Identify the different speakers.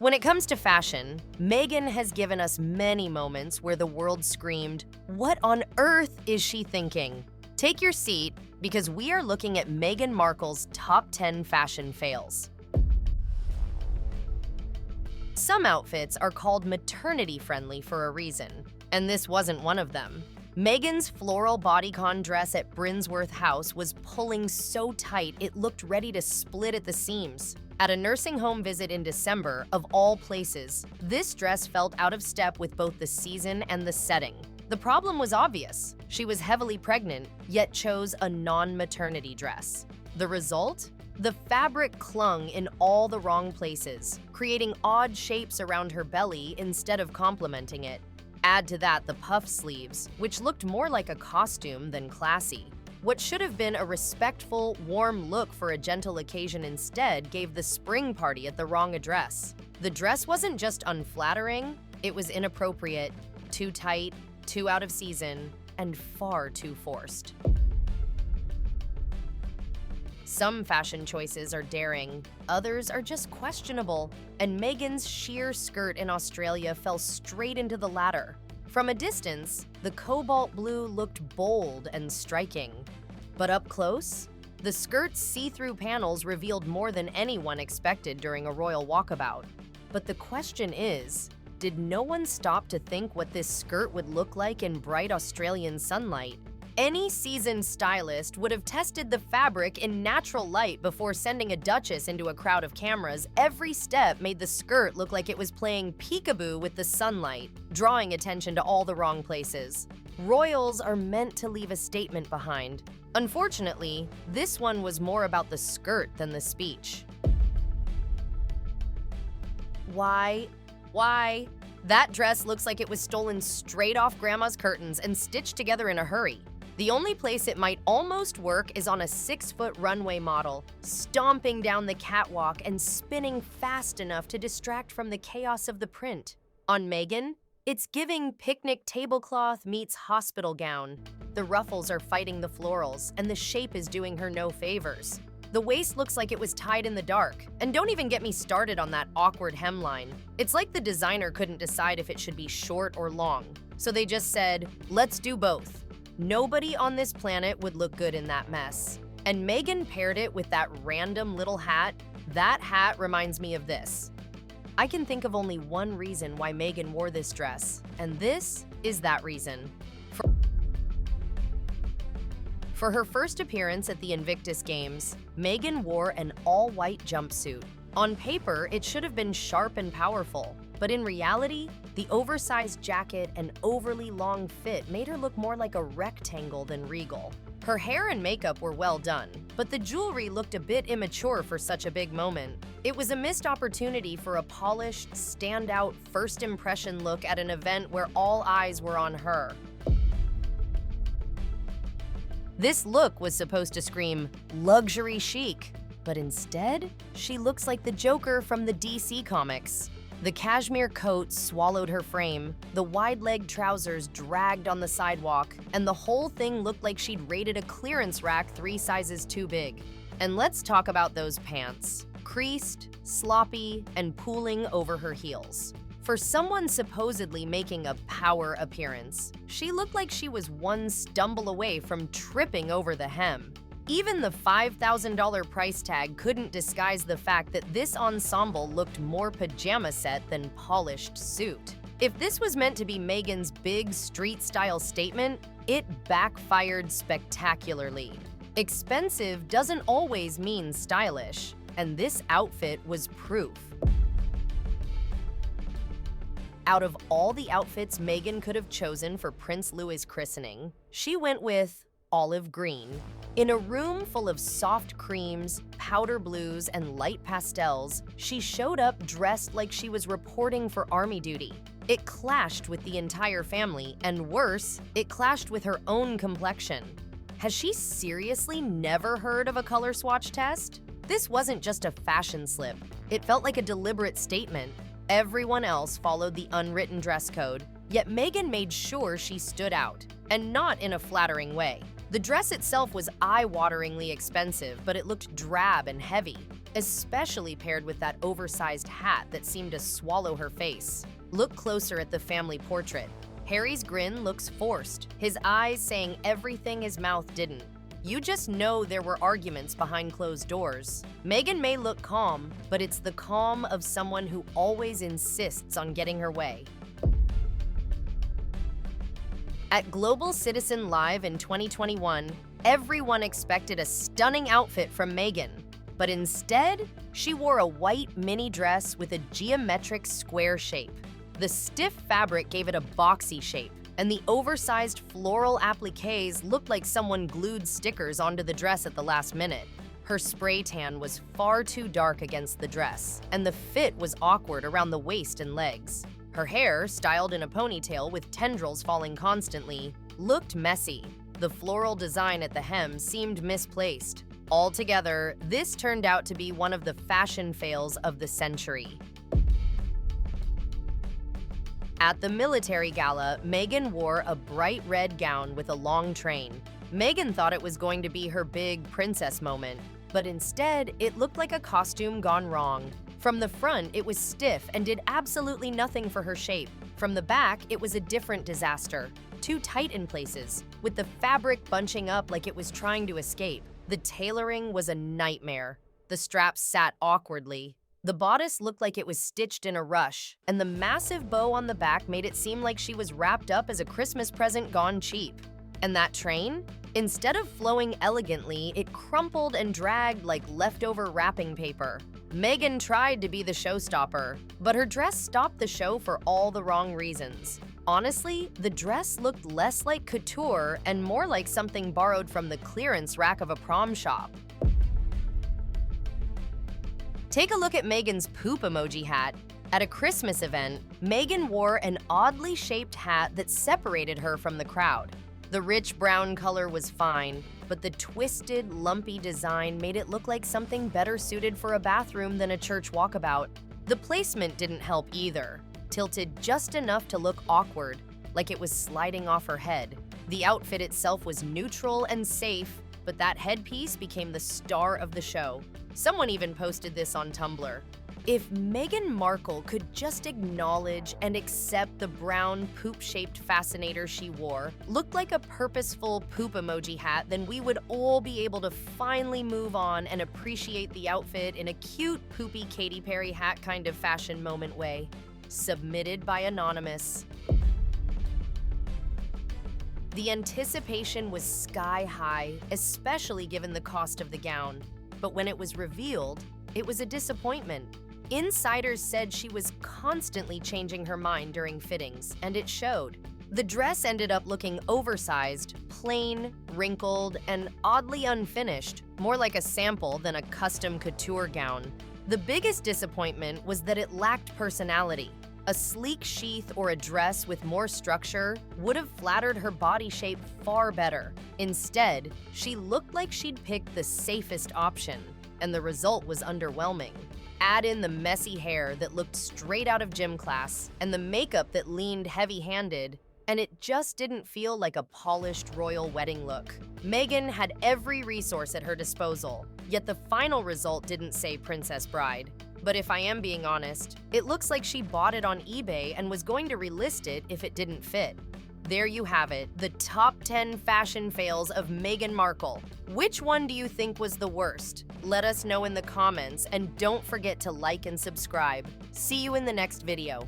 Speaker 1: When it comes to fashion, Meghan has given us many moments where the world screamed, "What on earth is she thinking?" Take your seat, because we are looking at Meghan Markle's top 10 fashion fails. Some outfits are called maternity-friendly for a reason, and this wasn't one of them. Meghan's floral bodycon dress at Brinsworth House was pulling so tight it looked ready to split at the seams. At a nursing home visit in December, of all places, this dress felt out of step with both the season and the setting. The problem was obvious. She was heavily pregnant, yet chose a non-maternity dress. The result? The fabric clung in all the wrong places, creating odd shapes around her belly instead of complementing it. Add to that the puff sleeves, which looked more like a costume than classy. What should have been a respectful, warm look for a gentle occasion instead gave the spring party at the wrong address. The dress wasn't just unflattering, it was inappropriate, too tight, too out of season, and far too forced. Some fashion choices are daring, others are just questionable, and Meghan's sheer skirt in Australia fell straight into the latter. From a distance, the cobalt blue looked bold and striking. But up close, the skirt's see-through panels revealed more than anyone expected during a royal walkabout. But the question is, did no one stop to think what this skirt would look like in bright Australian sunlight? Any seasoned stylist would have tested the fabric in natural light before sending a duchess into a crowd of cameras. Every step made the skirt look like it was playing peekaboo with the sunlight, drawing attention to all the wrong places. Royals are meant to leave a statement behind. Unfortunately, this one was more about the skirt than the speech. Why? That dress looks like it was stolen straight off Grandma's curtains and stitched together in a hurry. The only place it might almost work is on a 6-foot runway model, stomping down the catwalk and spinning fast enough to distract from the chaos of the print. On Meghan, it's giving picnic tablecloth meets hospital gown. The ruffles are fighting the florals, and the shape is doing her no favors. The waist looks like it was tied in the dark, and don't even get me started on that awkward hemline. It's like the designer couldn't decide if it should be short or long, so they just said, "Let's do both." Nobody on this planet would look good in that mess. And Meghan paired it with that random little hat. That hat reminds me of this. I can think of only one reason why Meghan wore this dress, and this is that reason. For her first appearance at the Invictus Games, Meghan wore an all-white jumpsuit. On paper, it should have been sharp and powerful, but in reality, the oversized jacket and overly long fit made her look more like a rectangle than regal. Her hair and makeup were well done, but the jewelry looked a bit immature for such a big moment. It was a missed opportunity for a polished, standout first impression look at an event where all eyes were on her. This look was supposed to scream luxury chic, but instead, she looks like the Joker from the DC comics. The cashmere coat swallowed her frame, the wide-legged trousers dragged on the sidewalk, and the whole thing looked like she'd raided a clearance rack 3 sizes too big. And let's talk about those pants. Creased, sloppy, and pooling over her heels. For someone supposedly making a power appearance, she looked like she was one stumble away from tripping over the hem. Even the $5,000 price tag couldn't disguise the fact that this ensemble looked more pajama set than polished suit. If this was meant to be Meghan's big street-style statement, it backfired spectacularly. Expensive doesn't always mean stylish, and this outfit was proof. Out of all the outfits Meghan could have chosen for Prince Louis' christening, she went with olive green. In a room full of soft creams, powder blues, and light pastels, she showed up dressed like she was reporting for army duty. It clashed with the entire family, and worse, it clashed with her own complexion. Has she seriously never heard of a color swatch test? This wasn't just a fashion slip. It felt like a deliberate statement. Everyone else followed the unwritten dress code, yet Meghan made sure she stood out, and not in a flattering way. The dress itself was eye-wateringly expensive, but it looked drab and heavy. especially paired with that oversized hat that seemed to swallow her face. Look closer at the family portrait. Harry's grin looks forced, his eyes saying everything his mouth didn't. You just know there were arguments behind closed doors. Meghan may look calm, but it's the calm of someone who always insists on getting her way. At Global Citizen Live in 2021, everyone expected a stunning outfit from Meghan, but instead, she wore a white mini dress with a geometric square shape. The stiff fabric gave it a boxy shape, and the oversized floral appliques looked like someone glued stickers onto the dress at the last minute. Her spray tan was far too dark against the dress, and the fit was awkward around the waist and legs. Her hair, styled in a ponytail with tendrils falling constantly, looked messy. The floral design at the hem seemed misplaced. Altogether, this turned out to be one of the fashion fails of the century. At the military gala, Meghan wore a bright red gown with a long train. Meghan thought it was going to be her big princess moment, but instead, it looked like a costume gone wrong. From the front, it was stiff and did absolutely nothing for her shape. From the back, it was a different disaster. Too tight in places, with the fabric bunching up like it was trying to escape. The tailoring was a nightmare. The straps sat awkwardly. The bodice looked like it was stitched in a rush, and the massive bow on the back made it seem like she was wrapped up as a Christmas present gone cheap. And that train? Instead of flowing elegantly, it crumpled and dragged like leftover wrapping paper. Meghan tried to be the showstopper, but her dress stopped the show for all the wrong reasons. Honestly, the dress looked less like couture and more like something borrowed from the clearance rack of a prom shop. Take a look at Meghan's poop emoji hat. At a Christmas event, Meghan wore an oddly shaped hat that separated her from the crowd. The rich brown color was fine, but the twisted, lumpy design made it look like something better suited for a bathroom than a church walkabout. The placement didn't help either, tilted just enough to look awkward, like it was sliding off her head. The outfit itself was neutral and safe, but that headpiece became the star of the show. Someone even posted this on Tumblr. If Meghan Markle could just acknowledge and accept the brown poop-shaped fascinator she wore, looked like a purposeful poop emoji hat, then we would all be able to finally move on and appreciate the outfit in a cute, poopy Katy Perry hat kind of fashion moment way. Submitted by Anonymous. The anticipation was sky high, especially given the cost of the gown. But when it was revealed, it was a disappointment. Insiders said she was constantly changing her mind during fittings, and it showed. The dress ended up looking oversized, plain, wrinkled, and oddly unfinished, more like a sample than a custom couture gown. The biggest disappointment was that it lacked personality. A sleek sheath or a dress with more structure would have flattered her body shape far better. Instead, she looked like she'd picked the safest option, and the result was underwhelming. Add in the messy hair that looked straight out of gym class and the makeup that leaned heavy-handed, and it just didn't feel like a polished royal wedding look. Meghan had every resource at her disposal, yet the final result didn't say Princess Bride. But if I am being honest, it looks like she bought it on eBay and was going to relist it if it didn't fit. There you have it, the top 10 fashion fails of Meghan Markle. Which one do you think was the worst? Let us know in the comments, and don't forget to like and subscribe. See you in the next video.